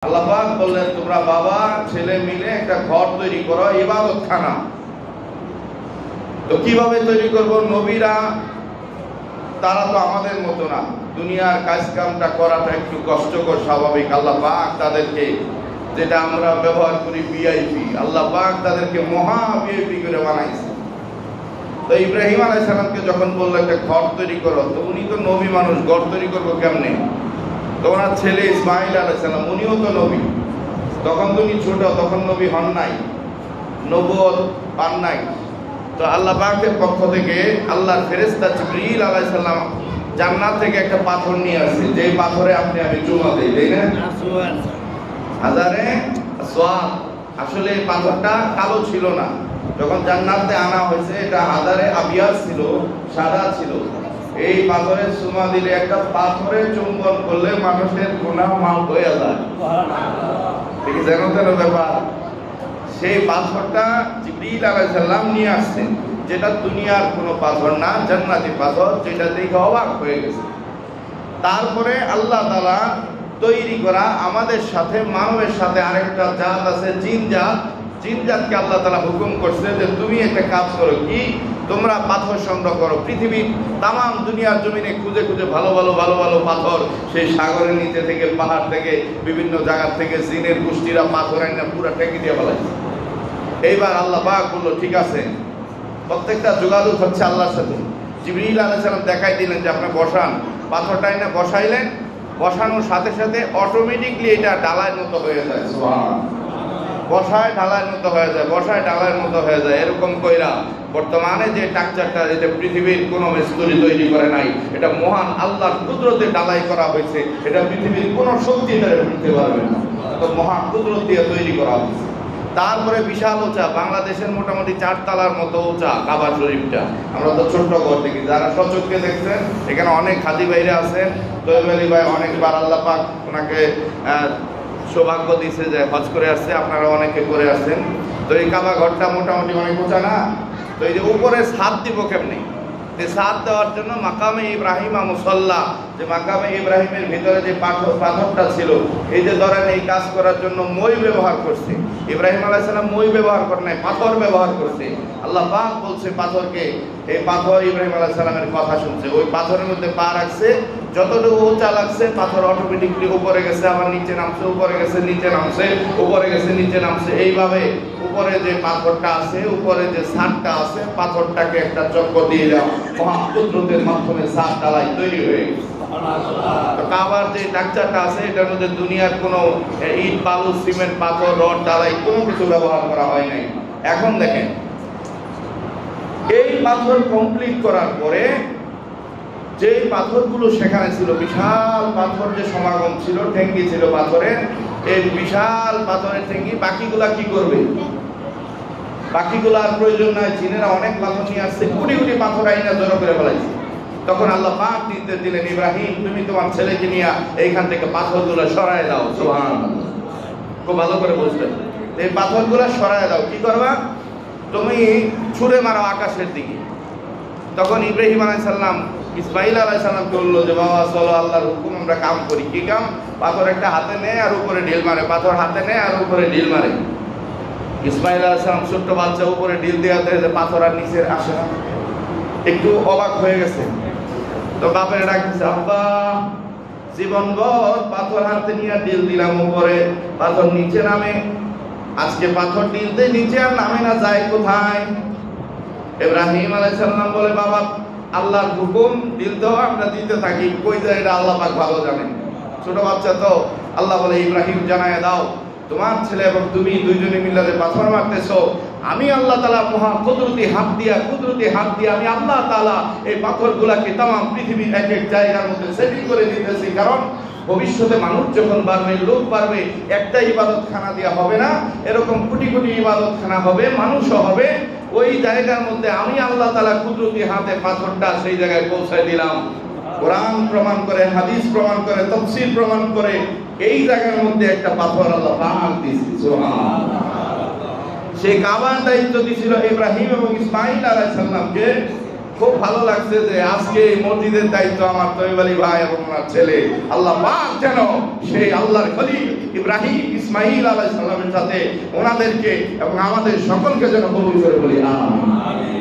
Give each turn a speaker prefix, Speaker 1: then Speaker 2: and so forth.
Speaker 1: আল্লাহ পাক বললেন তোমরা বাবা ছেলে মিলে একটা ঘর তৈরি করো, ইবাদতখানা। তো কিভাবে তৈরি করব? নবীরা তারা তো আমাদের মতো না, দুনিয়ার কাজ কামটা করাটা একটু কষ্টকর, স্বাভাবিক। আল্লাহ পাক তাদেরকে, যেটা আমরা ব্যবহার করি ভিআইপি, আল্লাহ পাক তাদেরকে মহা ভিআইপি করে বানাইছে। তো ইব্রাহিম আলাইহিস সালামকে যখন বললো একটা ঘর তৈরি করো, তো উনি তো নবী মানুষ, ঘর তৈরি করবো কেমনে? তো ওনার ছেলে ইসমাইল আলাইহিস সালাম, উনিও তো নবী, তখন তো উনি ছোট, তখন নবী হন নাই, নবুয়ত পান নাই। তো আল্লাহ পাকের পক্ষ থেকে আল্লাহর ফেরেশতা জিবরিল আলাইহিস সালাম জান্নাত থেকে একটা পাথর নিয়ে আসছে, যেই পাথরে আপনি আমি চুমা দেই, তাই না? হাজারে আসওয়াদ। আসলে এই পাথরটা কালো ছিল না, যখন জান্নাতে আনা হয়েছে এটা হাজারে আবিয়াস ছিল, সাদা ছিল। এই পাথরের চুমা দিলে, একটা পাথরের চুম্বন করলে মানুষের গুনাহ মাফ হয়ে যায়। ঠিক যেন তেন ব্যাপার। সেই পাথরটা জিবরিল আলাইহিস সালাম নিয়ে আসছেন, যেটা দুনিয়ার কোনো পাথর না, জান্নাতি পাথর, যেটা দেখে অবাক হয়ে গেছে। তারপরে আল্লাহ তাআলা তৈরি করা আমাদের সাথে, মানবের সাথে আরেকটা জাত আছে, জিন জাত। জিন জাতকে আল্লাহ তাআলা হুকুম করছে যে তুমি একটা কাজ করো, কি? তোমরা পাথর সংগ্রহ করো, পৃথিবীর তামাম দুনিয়ার জমিনে খুঁজে খুঁজে ভালো ভালো ভালো ভালো পাথর, সেই সাগরের নিচে থেকে, পাহাড় থেকে, বিভিন্ন জায়গা থেকে জিনের গোষ্ঠীরা পাথর আইনা পুরা টেকে দিয়ে ফেলাইছে। এইবার আল্লাহ পাক বললো ঠিক আছে, প্রত্যেকটা যোগাযোগ হচ্ছে আল্লাহর সাথে। জিবরিল আলাইহিস সালাম দেখাই দিলেন যে আপনি বসান, পাথরটা এনে বসাইলেন, বসানোর সাথে সাথে অটোমেটিকলি এটা ডালার মতো হয়ে যায়। বসায় ডালার মতো হয়ে যায়, বসায় ডালার মতো হয়ে যায়। এরকম কইরা বর্তমানে যে স্ট্রাকচারটা, এটা পৃথিবীর কোনো মিস্ত্রি তৈরি করে নাই, এটা মহান আল্লাহর কুদরতে ডালাই করা হয়েছে। এটা পৃথিবীর কোনো শক্তি ধরে ফেলতে পারবে না, তো মহান কুদরত দিয়ে তৈরি করা হয়েছে। তারপরে বিশাল উঁচা, বাংলাদেশের মোটামুটি 4 তলার মতো উঁচা কাবা শরীফটা। আমরা তো ছোট্ট ঘর দেখি, যারা সচক্ষে দেখছেন, এখানে অনেক হাজি ভাইরা আছেন। তৈব আলী ভাই অনেকবার আল্লাহ পাক ওনাকে সৌভাগ্য দিয়েছে যে হজ করে আসছে, আপনারা অনেকে করে আসছেন। তো এই কাবা ঘরটা মোটামুটি অনেক উঁচা না? তো এই যে উপরে ছাদ দিব কেমনি? ছাদ দেওয়ার জন্য মাকামে ইব্রাহিমা মুসাল্লা, যে মাকামে ইব্রাহিমের ভিতরে যে পাথরটা ছিল, এই যে ধরেন এই কাজ করার জন্য মই ব্যবহার করছে। ইব্রাহিম আলাইহিস সালাম মই ব্যবহার করে নাই, পাথর ব্যবহার করছে। আল্লাহ পাক বলছে পাথরকে, এই পাথর ইব্রাহিম আলাইহিস সালামের কথা শুনছে, ওই পাথরের মধ্যে পা রাখছে, যতটুকু উঁচা লাগছে পাথর অটোমেটিকলি উপরে গেছে, আবার নিচে নামছে, উপরে গেছে, নিচে নামছে, উপরে গেছে, নিচে নামছে। এইভাবে উপরে যে পাথরটা আছে, উপরে যে ছাদটা আছে, পাথরটাকে একটা চক্কর দিয়ে দাও, মহাকুদরতের মাধ্যমে ছাদ ডালাই তৈরি হয়ে গেছে। তো কাবার যে স্ট্রাকচারটা আছে, এটার মধ্যে দুনিয়ার কোনো ইট, বালু, সিমেন্ট, পাথর, রড, ডালাই কোনো কিছু ব্যবহার করা হয় নাই। এখন দেখেন, এই পাথর কমপ্লিট করার পরে যে পাথরগুলো সেখানে ছিল, বিশাল পাথর যে সমাগম ছিল, ঠেঙ্গি ছিল পাথরের, এই বিশাল পাথরের ঠেঙ্গি, বাকিগুলা কি করবে? বাকিগুলার প্রয়োজন নাই, চীনেরা অনেক পাথর নিয়ে আসছে, কোটি কোটি পাথর আইনা জড়ো করে ফেলাইছে। তখন আল্লাহ পাক নির্দেশ দিলেন, ইব্রাহিম তুমি তোমার ছেলেকে নিয়ে এইখান থেকে পাথরগুলো সরায় দাও। সুবহানাল্লাহ, খুব ভালো করে বুঝলেন। এই পাথরগুলো সরায় দাও, কি করবা? তুমি ছুঁড়ে মারো আকাশের দিকে। তখন ইব্রাহিম আলাইহিস সালাম ইসমাইল আলাইহিস সালামকে বলল যে বাবা চলো, আল্লাহর হুকুম, আমরা কাম করি। কি কাম? পাথর একটা হাতে নেয় আর উপরে ঢিল মারে, পাথর হাতে নেয় আর উপরে ঢিল মারে। ইসমাইল আলাইহিস সালাম ছোট্ট বাচ্চা, উপরে ঢিল দেওয়াতে পাথর আর নিচে আসে না, একটু অবাক হয়ে গেছে। তো বাপের ডাকছে, আব্বা জীবনভর পাথর হাতে নিয়ে ঢিল দিলাম, উপরে পাথর নিচে নামে, আজকে পাথর ঢিল দিয়ে নিচে আর নামে না, যায় কোথায়? ইব্রাহিম আলাইহিস সালাম বলে, বাবা আল্লাহর হুকুম, ঢিল দাও, আমরা দিতে থাকি, কই যায় এটা আল্লাহ পাক ভালো জানেন। ছোট বাচ্চা তো, আল্লাহ বলে ইব্রাহিম জানায় দাও, তোমার ছেলে এবং তুমি দুইজনে মিলে যে পাথর মারতেছো, আমি আল্লাহ তাআলা মহা কুদরতি হাত দিয়ে আমি আল্লাহ তাআলা এই পাথরগুলাকে তামাম পৃথিবীর এক এক জায়গার মধ্যে সেটিং করে দিতেছি। কারণ ভবিষ্যতে মানুষ যখন বাড়বে, লোক বাড়বে, একটা ইবাদতখানা দেওয়া হবে না, এরকম কোটি কোটি ইবাদতখানা হবে, মানুষও হবে। ওই জায়গার মধ্যে আমি আল্লাহ তাআলা কুদরতি হাতে পাথরটা সেই জায়গায় পৌঁছায় দিলাম। কোরআন প্রমাণ করে, হাদিস প্রমাণ করে, তাফসীর প্রমাণ করে, এই জায়গার মধ্যে একটা পাথর আল্লাহ পাক দিয়েছে। সুবহানাল্লাহ। সেই কাবার দায়িত্ব দিয়েছিল ইব্রাহিম এবং ইসমাইল আলাইহিস সালামকে। খুব ভালো লাগছে যে আজকে এই মসজিদের দায়িত্ব আমার তৈব আলী ভাই এবং ওনার ছেলে। আল্লাহ পাক যেন সেই আল্লাহর খলিল ইব্রাহিম ইসমাইল আলাইহিস সালামের সাথে ওনাদেরকে এবং আমাদের সকলকে যেন কবুল করে বলি আমিন।